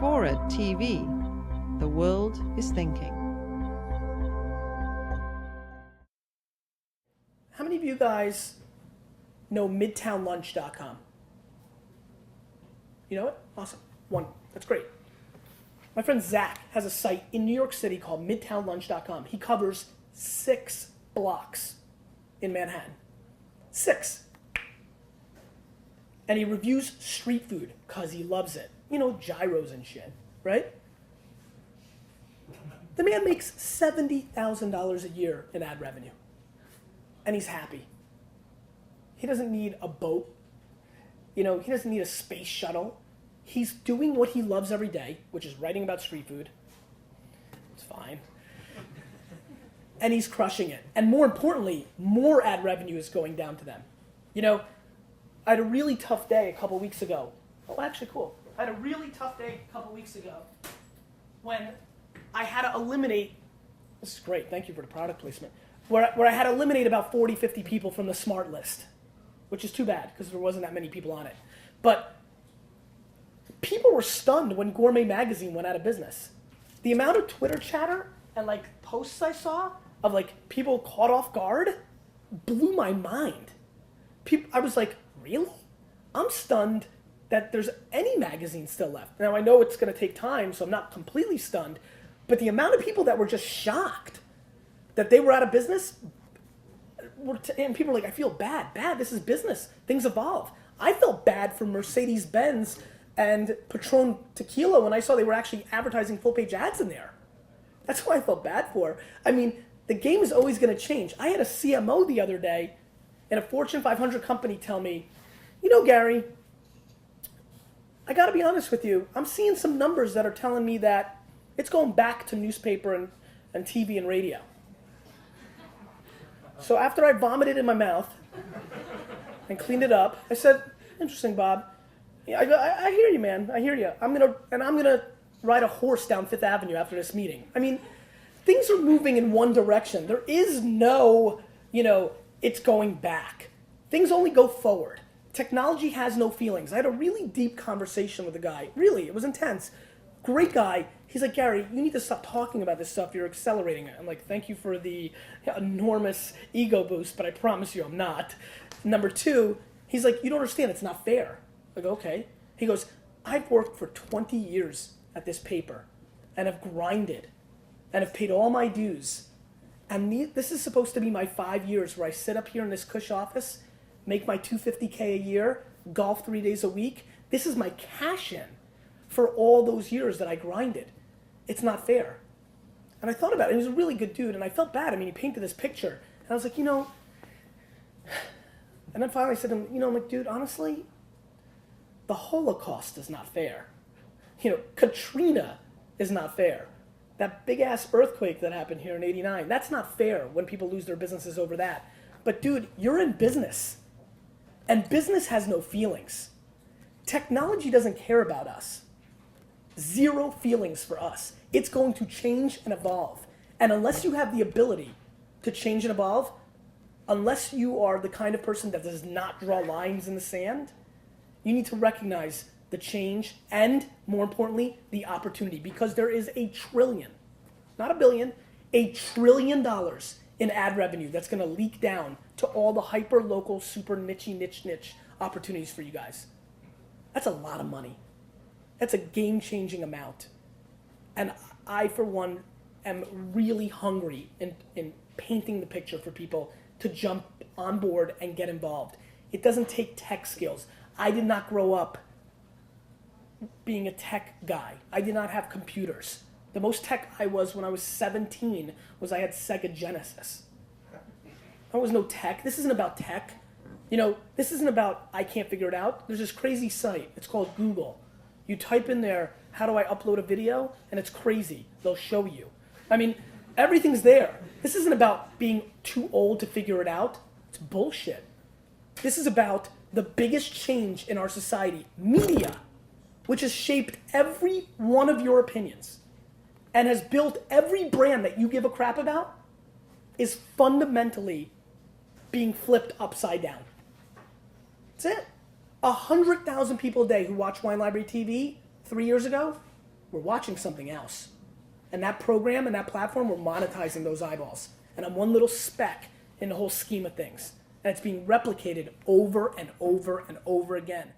FORA.tv. The world is thinking. How many of you guys know MidtownLunch.com? You know it? Awesome. One. That's great. My friend Zach has a site in New York City called MidtownLunch.com. He covers 6 blocks in Manhattan. 6. And he reviews street food because he loves it. You know, gyros and shit, right? The man makes $70,000 a year in ad revenue. And he's happy. He doesn't need a boat. You know, he doesn't need a space shuttle. He's doing what he loves every day, which is writing about street food. It's fine. And he's crushing it. And more importantly, more ad revenue is going down to them. You know, I had a really tough day a couple weeks ago. Oh, actually, cool. I had a really tough day a couple weeks ago when I had to eliminate, this is great, thank you for the product placement, where I had to eliminate about 40, 50 people from the smart list, which is too bad because there wasn't that many people on it. But people were stunned when Gourmet Magazine went out of business. The amount of Twitter chatter and like posts I saw of like people caught off guard blew my mind. I was like, really? I'm stunned that there's any magazine still left. Now I know it's going to take time, so I'm not completely stunned, but the amount of people that were just shocked that they were out of business, and people are like, I feel bad. Bad, this is business. Things evolve. I felt bad for Mercedes-Benz and Patron Tequila when I saw they were actually advertising full-page ads in there. That's who I felt bad for. I mean, the game is always going to change. I had a CMO the other day in a Fortune 500 company tell me, you know, Gary, I got to be honest with you. I'm seeing some numbers that are telling me that it's going back to newspaper and TV and radio. So after I vomited in my mouth and cleaned it up, I said, interesting, Bob. Yeah, I hear you, man. I hear you. I'm gonna ride a horse down Fifth Avenue after this meeting. I mean, things are moving in one direction. There is no, it's going back. Things only go forward. Technology has no feelings. I had a really deep conversation with a guy. Really, it was intense. Great guy. He's like, Gary, you need to stop talking about this stuff. You're accelerating it. I'm like, thank you for the enormous ego boost, but I promise you I'm not. Number 2, he's like, you don't understand. It's not fair. I go, okay. He goes, I've worked for 20 years at this paper and have grinded and have paid all my dues. And this is supposed to be my 5 years where I sit up here in this cush office, make my $250K a year, golf 3 days a week. This is my cash in for all those years that I grinded. It's not fair. And I thought about it. He was a really good dude, and I felt bad. I mean, he painted this picture. And I was like, and then finally I said to him, I'm like, dude, honestly, the Holocaust is not fair. Katrina is not fair. That big-ass earthquake that happened here in '89, that's not fair when people lose their businesses over that. But dude, you're in business. And business has no feelings. Technology doesn't care about us. 0 feelings for us. It's going to change and evolve. And unless you have the ability to change and evolve, unless you are the kind of person that does not draw lines in the sand, you need to recognize the change and, more importantly, the opportunity. Because there is $1 trillion, not $1 billion, $1 trillion in ad revenue that's going to leak down to all the hyper-local, super niche opportunities for you guys. That's a lot of money. That's a game-changing amount. And I, for one, am really hungry in painting the picture for people to jump on board and get involved. It doesn't take tech skills. I did not grow up being a tech guy. I did not have computers. The most tech I was when I was 17 was I had Sega Genesis. There was no tech. This isn't about tech. This isn't about I can't figure it out. There's this crazy site. It's called Google. You type in there, how do I upload a video? And it's crazy. They'll show you. I mean, everything's there. This isn't about being too old to figure it out. It's bullshit. This is about the biggest change in our society, media, which has shaped every one of your opinions and has built every brand that you give a crap about, is fundamentally being flipped upside down. That's it. 100,000 people a day who watch Wine Library TV 3 years ago, we're watching something else. And that program and that platform, we're monetizing those eyeballs. And I'm one little speck in the whole scheme of things. And it's being replicated over and over and over again.